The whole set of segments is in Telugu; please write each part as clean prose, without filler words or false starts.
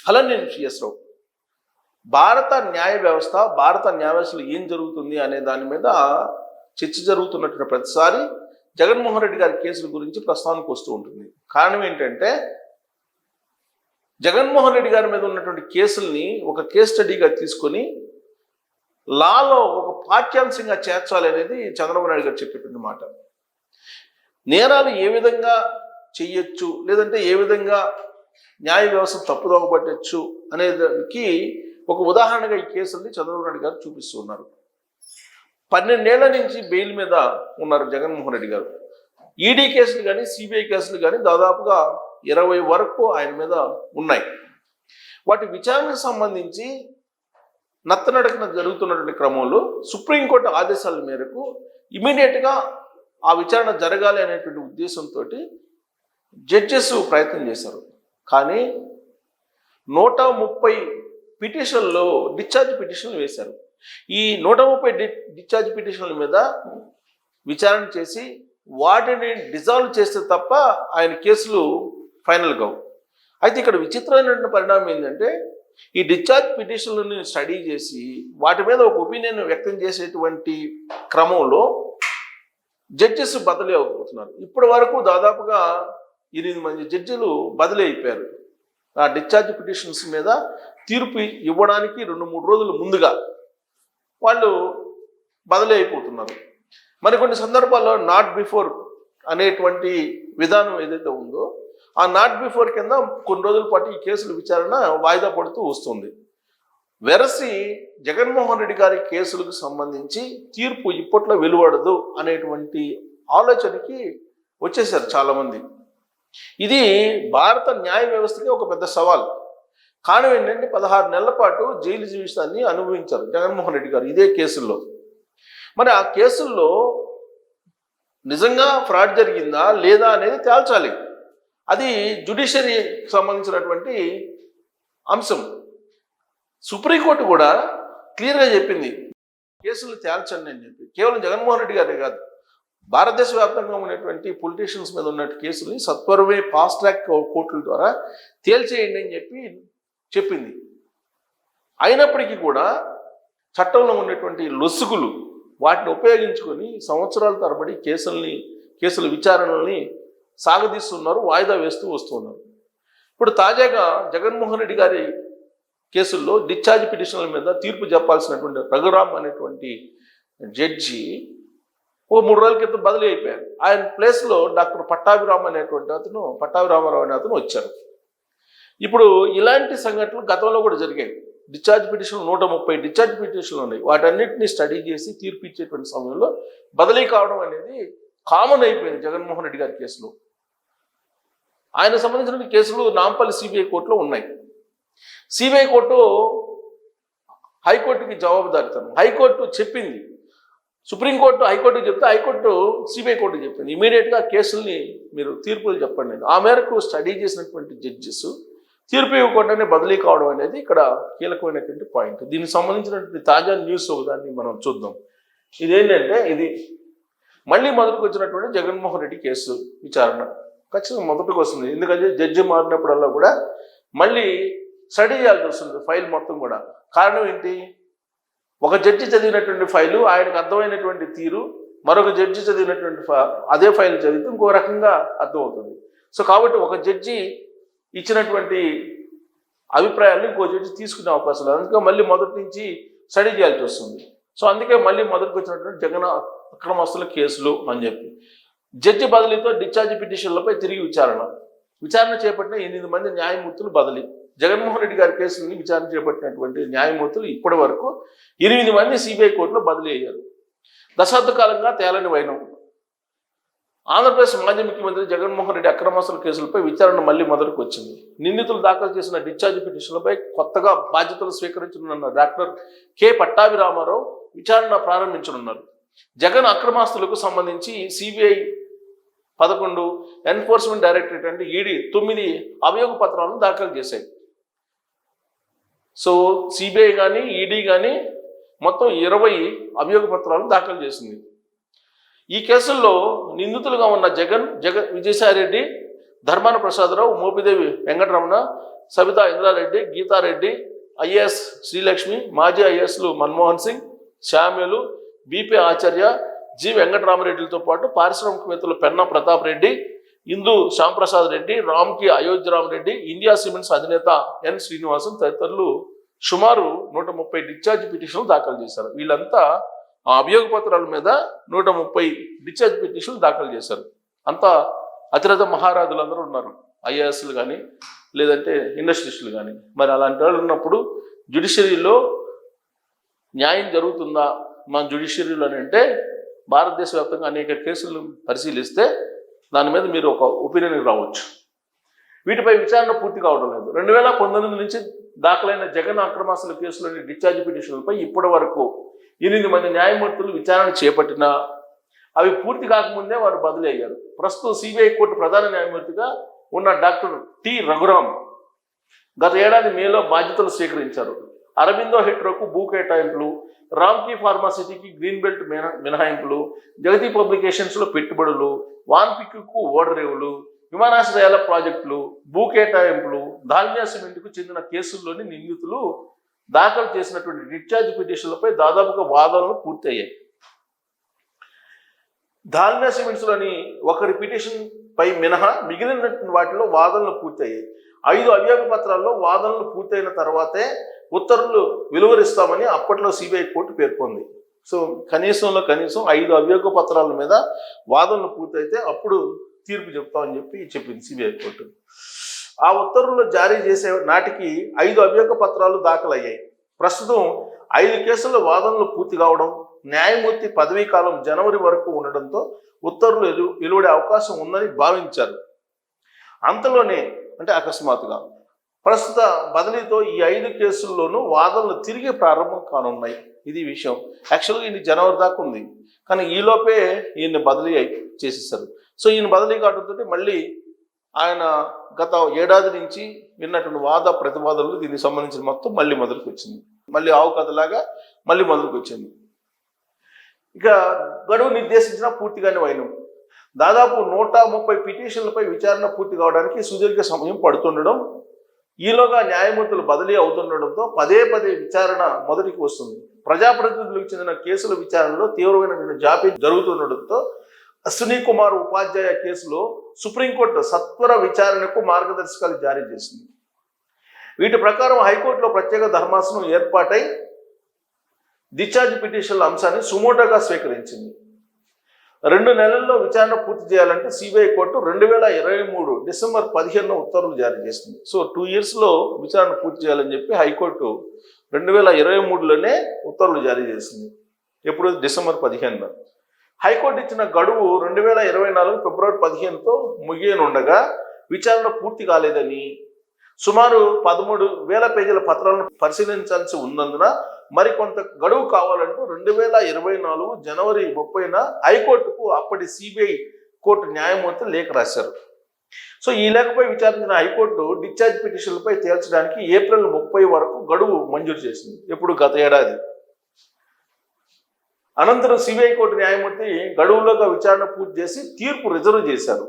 అలా నేను సిఎస్ రావు భారత న్యాయ వ్యవస్థ భారత న్యాయ వ్యవస్థలో ఏం జరుగుతుంది అనే దాని మీద చర్చ జరుగుతున్నటువంటి ప్రతిసారి జగన్మోహన్ రెడ్డి గారి కేసుల గురించి ప్రస్తావనకు వస్తూ ఉంటుంది. కారణం ఏంటంటే జగన్మోహన్ రెడ్డి గారి మీద ఉన్నటువంటి కేసుల్ని ఒక కేస్ స్టడీగా తీసుకొని లాలో ఒక పాఠ్యాంశంగా చేర్చాలి అనేది చంద్రబాబు నాయుడు గారు చెప్పేటువంటి మాట. నేరాలు ఏ విధంగా చెయ్యొచ్చు, లేదంటే ఏ విధంగా న్యాయ వ్యవస్థ తప్పుదోవ పట్టచ్చు అనేదానికి ఒక ఉదాహరణగా ఈ కేసుల్ని చంద్రబాబు నాయుడు గారు చూపిస్తూ ఉన్నారు. 12 ఏళ్ల నుంచి బెయిల్ మీద ఉన్నారు జగన్మోహన్ రెడ్డి గారు. ఈడీ కేసులు కానీ సిబిఐ కేసులు కానీ దాదాపుగా 20 వరకు ఆయన మీద ఉన్నాయి. వాటి విచారణకు సంబంధించి నత్తనడకన జరుగుతున్నటువంటి క్రమంలో సుప్రీంకోర్టు ఆదేశాల మేరకు ఇమీడియట్గా ఆ విచారణ జరగాలి అనేటువంటి ఉద్దేశంతో జడ్జెస్ ప్రయత్నం చేశారు. కానీ 130 పిటిషన్లో డిశ్చార్జ్ పిటిషన్లు వేశారు. ఈ 130 డిశ్చార్జ్ పిటిషన్ల మీద విచారణ చేసి వాటిని డిజాల్వ్ చేస్తే తప్ప ఆయన కేసులు ఫైనల్ కావు. అయితే ఇక్కడ విచిత్రమైన పరిణామం ఏంటంటే ఈ డిశ్చార్జ్ పిటిషన్లను స్టడీ చేసి వాటి మీద ఒక ఒపీనియన్ వ్యక్తం చేసేటువంటి క్రమంలో జడ్జెస్ బదిలీ అయిపోతున్నారు. ఇప్పటి వరకు దాదాపుగా 8 మంది జడ్జిలు బదిలీ అయిపోయారు. ఆ డిశ్చార్జ్ పిటిషన్స్ మీద తీర్పు ఇవ్వడానికి 2-3 రోజులు ముందుగా వాళ్ళు బదిలీ అయిపోతున్నారు. మరికొన్ని సందర్భాల్లో నాట్ బిఫోర్ అనేటువంటి విధానం ఏదైతే ఉందో ఆ నాట్ బిఫోర్ కింద కొన్ని రోజుల పాటు ఈ కేసుల విచారణ వాయిదా పడుతూ వస్తుంది. వెరసి జగన్మోహన్ రెడ్డి గారి కేసులకు సంబంధించి తీర్పు ఇప్పట్లో వెలువడదు అనేటువంటి ఆలోచనకి వచ్చేసారు చాలామంది. ఇది భారత న్యాయ వ్యవస్థకి ఒక పెద్ద సవాల్. కారణం ఏంటంటే 16 నెలల పాటు జైలు జీవితాన్ని అనుభవించారు జగన్మోహన్ రెడ్డి గారు ఇదే కేసుల్లో. మరి ఆ కేసుల్లో నిజంగా ఫ్రాడ్ జరిగిందా లేదా అనేది తేల్చాలి. అది జ్యుడిషియరీకి సంబంధించినటువంటి అంశం. సుప్రీంకోర్టు కూడా క్లియర్గా చెప్పింది కేసులు తేల్చండి అని చెప్పి. కేవలం జగన్మోహన్ రెడ్డి గారే కాదు, భారతదేశ వ్యాప్తంగా ఉన్నటువంటి పొలిటీషియన్స్ మీద ఉన్న కేసుల్ని సత్వరమే ఫాస్ట్ ట్రాక్ కోర్టుల ద్వారా తేల్చేయండి అని చెప్పింది. అయినప్పటికీ కూడా చట్టంలో ఉన్నటువంటి లొసుగులు వాటిని ఉపయోగించుకొని సంవత్సరాల తరబడి కేసుల విచారణల్ని సాగదీస్తున్నారు, వాయిదా వేస్తూ వస్తున్నారు. ఇప్పుడు తాజాగా జగన్మోహన్ రెడ్డి గారి కేసుల్లో డిశ్చార్జ్ పిటిషన్ల మీద తీర్పు చెప్పాల్సినటువంటి రఘురామ్ అనేటువంటి జడ్జి ఓ 3 రోజుల క్రితం బదిలీ అయిపోయారు. ఆయన ప్లేస్లో డాక్టర్ పట్టాభిరామారావు అనే అతను వచ్చారు. ఇప్పుడు ఇలాంటి సంఘటనలు గతంలో కూడా జరిగాయి. డిశ్చార్జ్ పిటిషన్లు 130 డిశ్చార్జ్ పిటిషన్లు ఉన్నాయి. వాటన్నిటిని స్టడీ చేసి తీర్పు ఇచ్చేటువంటి సమయంలో బదిలీ కావడం అనేది కామన్ అయిపోయింది జగన్మోహన్ రెడ్డి గారి కేసులో. ఆయన సంబంధించిన కేసులు నాంపల్లి సిబిఐ కోర్టులో ఉన్నాయి. సిబిఐ కోర్టు హైకోర్టుకి జవాబుదారితనం. హైకోర్టు చెప్పింది, సుప్రీంకోర్టు హైకోర్టుకి చెప్తే హైకోర్టు సిబిఐ కోర్టుకి చెప్పింది ఇమీడియట్గా కేసుల్ని మీరు తీర్పులు చెప్పండి. ఆ మేరకు స్టడీ చేసినటువంటి జడ్జెస్ తీర్పు ఇవ్వకుండానే బదిలీ కావడం అనేది ఇక్కడ కీలకమైనటువంటి పాయింట్. దీనికి సంబంధించినటువంటి తాజా న్యూస్ ఒకదాన్ని మనం చూద్దాం. ఇదేంటంటే ఇది మళ్ళీ మొదటికి వచ్చినటువంటి జగన్మోహన్ రెడ్డి కేసు విచారణ ఖచ్చితంగా మొదటికి వస్తుంది. ఎందుకంటే జడ్జి మారినప్పుడల్లా కూడా మళ్ళీ స్టడీ చేయాల్సి వస్తుంది ఫైల్ మొత్తం కూడా. కారణం ఏంటి? ఒక జడ్జి చదివినటువంటి ఫైలు ఆయనకు అర్థమైనటువంటి తీరు మరొక జడ్జి చదివినటువంటి అదే ఫైల్ చదివితే ఇంకో రకంగా అర్థమవుతుంది. సో కాబట్టి ఒక జడ్జి ఇచ్చినటువంటి అభిప్రాయాలను ఇంకో జడ్జి తీసుకునే అవకాశం లేదు. అందుకే మళ్ళీ మొదటి నుంచి స్టడీ చేయాల్సి వస్తుంది. సో అందుకే మళ్ళీ మొదటికి వచ్చినటువంటి జగన్ అక్రమస్తుల కేసులు అని చెప్పి జడ్జి బదిలీతో డిశ్చార్జ్ పిటిషన్లపై తిరిగి విచారణ చేపట్టిన 8 మంది న్యాయమూర్తులు బదిలీ. జగన్మోహన్ రెడ్డి గారి కేసుని విచారణ చేపట్టినటువంటి న్యాయమూర్తులు ఇప్పటి వరకు 8 మంది సిబిఐ కోర్టులో బదిలీ అయ్యారు. దశాబ్ద కాలంగా తేలని వైనం. ఆంధ్రప్రదేశ్ మాజీ ముఖ్యమంత్రి జగన్మోహన్ రెడ్డి అక్రమాస్తుల కేసులపై విచారణ మళ్ళీ మొదటికి వచ్చింది. నిందితులు దాఖలు చేసిన డిశ్చార్జ్ పిటిషన్లపై కొత్తగా బాధ్యతలు స్వీకరించనున్న డాక్టర్ కె పట్టాభిరామారావు విచారణ ప్రారంభించనున్నారు. జగన్ అక్రమాస్తులకు సంబంధించి సిబిఐ 11, ఎన్ఫోర్స్మెంట్ డైరెక్టరేట్ అంటే ఈడీ 9 అభియోగ పత్రాలను దాఖలు చేశాయి. సో సిబిఐ కానీ ఈడీ కానీ మొత్తం 20 అభియోగ పత్రాలను దాఖలు చేసింది. ఈ కేసుల్లో నిందితులుగా ఉన్న జగన్ విజయసాయిరెడ్డి, ధర్మాన ప్రసాదరావు, మోపిదేవి వెంకటరమణ, సబితా ఇంద్రారెడ్డి, గీతారెడ్డి, ఐఏఎస్ శ్రీలక్ష్మి, మాజీ ఐఏఎస్లు మన్మోహన్ సింగ్, శామ్యులు, బిపి ఆచార్య, జి వెంకటరామరెడ్డిలతో పాటు పారిశ్రామికవేత్తలు పెన్నా ప్రతాప్ రెడ్డి, ఇందు శ్యాంప్రసాద్ రెడ్డి, రామ్కి అయోధ్యరామరెడ్డి, ఇండియా సిమెంట్స్ అధినేత ఎన్ శ్రీనివాసన్ తదితరులు సుమారు 130 డిశ్చార్జ్ పిటిషన్లు దాఖలు చేశారు. వీళ్ళంతా ఆ అభియోగ పత్రాల మీద 130 డిశ్చార్జ్ పిటిషన్లు దాఖలు చేశారు. అంతా అతిరథ మహారాజులందరూ ఉన్నారు, ఐఏఎస్లు కానీ లేదంటే ఇండస్ట్రీస్టులు కానీ. మరి అలాంటి వాళ్ళు ఉన్నప్పుడు జ్యుడిషియరీలో న్యాయం జరుగుతుందా మన జ్యుడిషియరీలో అంటే భారతదేశ వ్యాప్తంగా అనేక కేసులు పరిశీలిస్తే దాని మీద మీరు ఒక ఒపీనియన్కి రావచ్చు. వీటిపై విచారణ పూర్తి కావడం లేదు. 2019 నుంచి దాఖలైన జగన్ అక్రమాస్తుల కేసులోని డిశ్చార్జ్ పిటిషన్లపై ఇప్పటి వరకు 8 మంది న్యాయమూర్తులు విచారణ చేపట్టినా అవి పూర్తి కాకముందే వారు బదిలీ అయ్యారు. ప్రస్తుతం సిబిఐ కోర్టు ప్రధాన న్యాయమూర్తిగా ఉన్న డాక్టర్ టి రఘురామ్ గత ఏడాది మేలో బాధ్యతలు స్వీకరించారు. అరబిందో హెట్రోకు భూ కేటాయింపులు, రామ్కీ ఫార్మాసిటీకి గ్రీన్ బెల్ట్ మినహాయింపులు, జగతి పబ్లికేషన్స్లో పెట్టుబడులు, వాన్పిక్కు ఓడరేవులు, విమానాశ్రయాల ప్రాజెక్టులు, భూ కేటాయింపులు, దాల్మియా సిమెంట్కు చెందిన కేసుల్లోని నిందితులు దాఖలు చేసినటువంటి డిశ్చార్జ్ పిటిషన్లపై దాదాపుగా వాదనలు పూర్తయ్యాయి. దాల్మియా సిమెంట్స్లోని ఒకరి పిటిషన్ పై మినహా మిగిలిన వాటిలో వాదనలు పూర్తయ్యాయి. 5 అభియోగ పత్రాల్లో వాదనలు పూర్తయిన తర్వాతే ఉత్తర్వులు వెలువరిస్తామని అప్పట్లో సిబిఐ కోర్టు పేర్కొంది. సో కనీసం 5 అభియోగ పత్రాల మీద వాదనలు పూర్తయితే అప్పుడు తీర్పు చెప్తామని చెప్పింది సిబిఐ కోర్టు. ఆ ఉత్తర్వులు జారీ చేసే నాటికి 5 అభియోగ పత్రాలు దాఖలయ్యాయి. ప్రస్తుతం 5 కేసుల్లో వాదనలు పూర్తి కావడం, న్యాయమూర్తి పదవీ కాలం జనవరి వరకు ఉండడంతో ఉత్తర్వులు వెలువడే అవకాశం ఉందని భావించారు. అంతలోనే అంటే అకస్మాత్తుగా ప్రస్తుత బదిలీతో ఈ 5 కేసుల్లోనూ వాదనలు తిరిగి ప్రారంభం కానున్నాయి. ఇది విషయం. యాక్చువల్గా ఈయన జనవరి దాకా ఉంది, కానీ ఈలోపే ఈయన బదిలీ చేసేసారు. సో ఈయన బదిలీ కావడంతో మళ్ళీ ఆయన గత ఏడాది నుంచి విన్నటువంటి వాద ప్రతివాదనలు దీనికి సంబంధించిన మొత్తం మళ్ళీ మొదలుకు వచ్చింది. మళ్ళీ ఆవు కథలాగా మళ్ళీ మొదలుకు వచ్చింది. ఇక గడువు నిర్దేశించిన పూర్తిగానే వైనం దాదాపు 130 పిటిషన్లపై విచారణ పూర్తి కావడానికి సుదీర్ఘ సమయం పడుతుండడం, ఈలోగా న్యాయమూర్తులు బదిలీ అవుతుండడంతో పదే విచారణ మొదటికి వస్తుంది. ప్రజాప్రతినిధులకు చెందిన కేసుల విచారణలో తీవ్రమైనటువంటి జాప్యం జరుగుతుండడంతో అశ్విని కుమార్ ఉపాధ్యాయ కేసులో సుప్రీంకోర్టు సత్వర విచారణకు మార్గదర్శకాలు జారీ చేసింది. వీటి ప్రకారం హైకోర్టులో ప్రత్యేక ధర్మాసనం ఏర్పాటై డిశ్చార్జ్ పిటిషన్ల అంశాన్ని సుమోటోగా స్వీకరించింది. 2 నెలల్లో విచారణ పూర్తి చేయాలంటే సిబిఐ కోర్టు 2023 డిసెంబర్ 15 ఉత్తర్వులు జారీ చేసింది. సో 2 ఇయర్స్లో విచారణ పూర్తి చేయాలని చెప్పి హైకోర్టు 2023లోనే ఉత్తర్వులు జారీ చేసింది. ఎప్పుడు? డిసెంబర్ 15. హైకోర్టు ఇచ్చిన గడువు 2024 ఫిబ్రవరి 15తో ముగియనుండగా విచారణ పూర్తి కాలేదని, సుమారు 13,000 పేజీల పత్రాలను పరిశీలించాల్సి ఉన్నందున మరికొంత గడువు కావాలంటూ 2024 జనవరి 30న హైకోర్టుకు అప్పటి సిబిఐ కోర్టు న్యాయమూర్తి లేఖ రాశారు. సో ఈ లేఖపై విచారించిన హైకోర్టు డిశ్చార్జ్ పిటిషన్లపై తేల్చడానికి ఏప్రిల్ 30 వరకు గడువు మంజూరు చేసింది. ఎప్పుడు? గత ఏడాది. అనంతరం సిబిఐ కోర్టు న్యాయమూర్తి గడువులోగా విచారణ పూర్తి చేసి తీర్పు రిజర్వ్ చేశారు.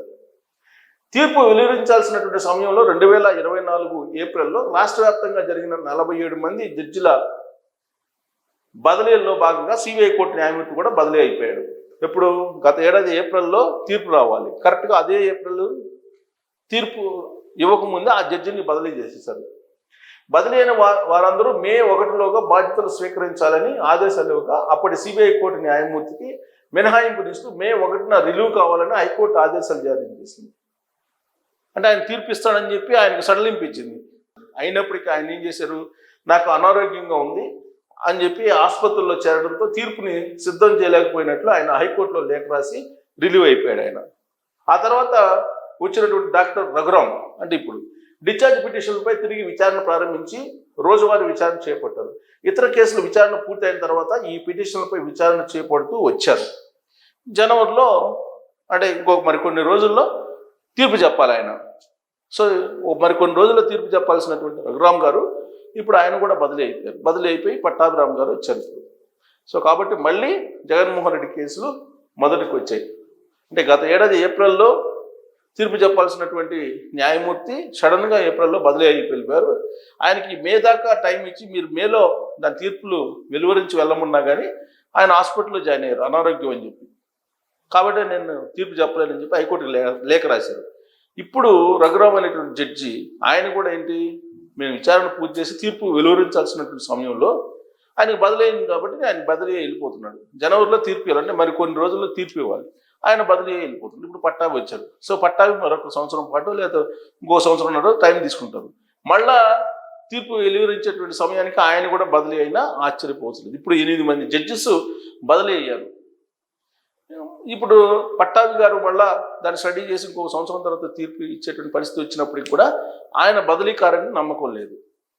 తీర్పు వెలువరించాల్సినటువంటి సమయంలో 2024 ఏప్రిల్లో రాష్ట్ర వ్యాప్తంగా జరిగిన 47 మంది జడ్జిల బదిలీల్లో భాగంగా సిబిఐ కోర్టు న్యాయమూర్తి కూడా బదిలీ అయిపోయాడు. ఎప్పుడు? గత ఏడాది ఏప్రిల్లో తీర్పు రావాలి. కరెక్ట్గా అదే ఏప్రిల్ తీర్పు ఇవ్వకముందే ఆ జడ్జిని బదిలీ చేసేసారు. బదిలీ అయిన వారందరూ మే 1లోగా బాధ్యతలు స్వీకరించాలని ఆదేశాలు ఇవ్వగా అప్పటి సిబిఐ కోర్టు న్యాయమూర్తికి మినహాయింపునిస్తూ మే 1న రిలీవ్ కావాలని హైకోర్టు ఆదేశాలు జారీ చేసింది. అంటే ఆయన తీర్పు ఇస్తాడని చెప్పి ఆయనకు సడలింపించింది. అయినప్పటికీ ఆయన ఏం చేశారు? నాకు అనారోగ్యంగా ఉంది అని చెప్పి ఆసుపత్రిలో చేరడంతో తీర్పుని సిద్ధం చేయలేకపోయినట్లు ఆయన హైకోర్టులో లేఖ రాసి రిలీవ్ అయిపోయాడు ఆయన. ఆ తర్వాత వచ్చినటువంటి డాక్టర్ రఘురామ్ అంటే ఇప్పుడు డిశ్చార్జ్ పిటిషన్లపై తిరిగి విచారణ ప్రారంభించి రోజువారీ విచారణ చేపట్టారు. ఇతర కేసుల విచారణ పూర్తయిన తర్వాత ఈ పిటిషన్లపై విచారణ చేపడుతూ వచ్చారు. జనవరిలో అంటే ఇంకొక మరికొన్ని రోజుల్లో తీర్పు చెప్పాలి ఆయన. సో మరికొన్ని రోజుల్లో తీర్పు చెప్పాల్సినటువంటి రఘురామ్ గారు ఇప్పుడు ఆయన కూడా బదిలీ అయిపోయి పట్టాభిరామ్ గారు వచ్చారు. సో కాబట్టి మళ్ళీ జగన్మోహన్ రెడ్డి కేసులు మొదటికి వచ్చాయి. అంటే గత ఏడాది ఏప్రిల్లో తీర్పు చెప్పాల్సినటువంటి న్యాయమూర్తి సడన్గా ఏప్రిల్లో బదిలీ అయ్యి వెళ్ళిపోయారు. ఆయనకి మే దాకా టైం ఇచ్చి మీరు మేలో దాని తీర్పులు వెలువరించి వెళ్ళమన్నా కానీ ఆయన హాస్పిటల్లో జాయిన్ అయ్యారు అనారోగ్యం అని చెప్పి. కాబట్టి నేను తీర్పు చెప్పలేనని చెప్పి హైకోర్టుకి లేఖ రాశారు. ఇప్పుడు రఘురామ్ అనేటువంటి జడ్జి ఆయన కూడా ఏంటి, మేము విచారణ పూర్తి చేసి తీర్పు వెలువరించాల్సినటువంటి సమయంలో ఆయనకు బదిలీ అయింది కాబట్టి ఆయన బదిలీ వెళ్ళిపోతున్నాడు. జనవరిలో తీర్పు ఇవ్వాలంటే మరి కొన్ని రోజుల్లో తీర్పు ఇవ్వాలి, ఆయన బదిలీ వెళ్ళిపోతుంది. ఇప్పుడు పట్టాభి వచ్చారు. సో పట్టాభి మరొక సంవత్సరం పాటు లేదా ఇంకో సంవత్సరంన్నర టైం తీసుకుంటారు. మళ్ళా తీర్పు వెలువరించేటువంటి సమయానికి ఆయన కూడా బదిలీ అయినా ఆశ్చర్యపోతుంది. ఇప్పుడు 8 మంది జడ్జెస్ బదిలీ అయ్యారు. ఇప్పుడు పట్టాభి గారు మళ్ళా దాన్ని స్టడీ చేసి ఇంకో సంవత్సరం తర్వాత తీర్పు ఇచ్చేటువంటి పరిస్థితి వచ్చినప్పటికి కూడా ఆయన బదిలీ కారని నమ్మకం లేదు.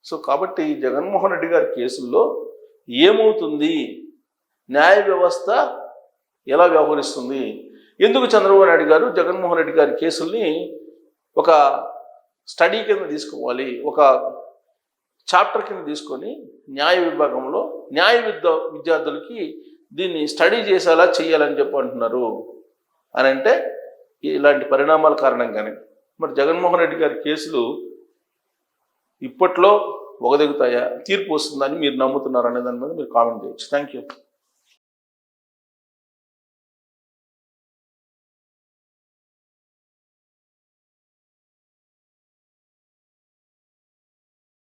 సో కాబట్టి జగన్మోహన్ రెడ్డి గారి కేసుల్లో ఏమవుతుంది, న్యాయ వ్యవస్థ ఎలా వ్యవహరిస్తుంది, ఎందుకు చంద్రబాబు నాయుడు గారు జగన్మోహన్ రెడ్డి గారి కేసుల్ని ఒక స్టడీ కింద తీసుకోవాలి, ఒక చాప్టర్ కింద తీసుకొని న్యాయ విభాగంలో న్యాయ విద్యార్థులకి దీన్ని స్టడీ చేసేలా చేయాలని చెప్పి అంటున్నారు అని అంటే ఇలాంటి పరిణామాల కారణంగానే మరి జగన్మోహన్ రెడ్డి గారి కేసులు ఇప్పట్లో ఒగదెగుతాయా, తీర్పు వస్తుందని మీరు నమ్ముతున్నారు అనే దాని మీద మీరు కామెంట్ చేయొచ్చు. Thank you.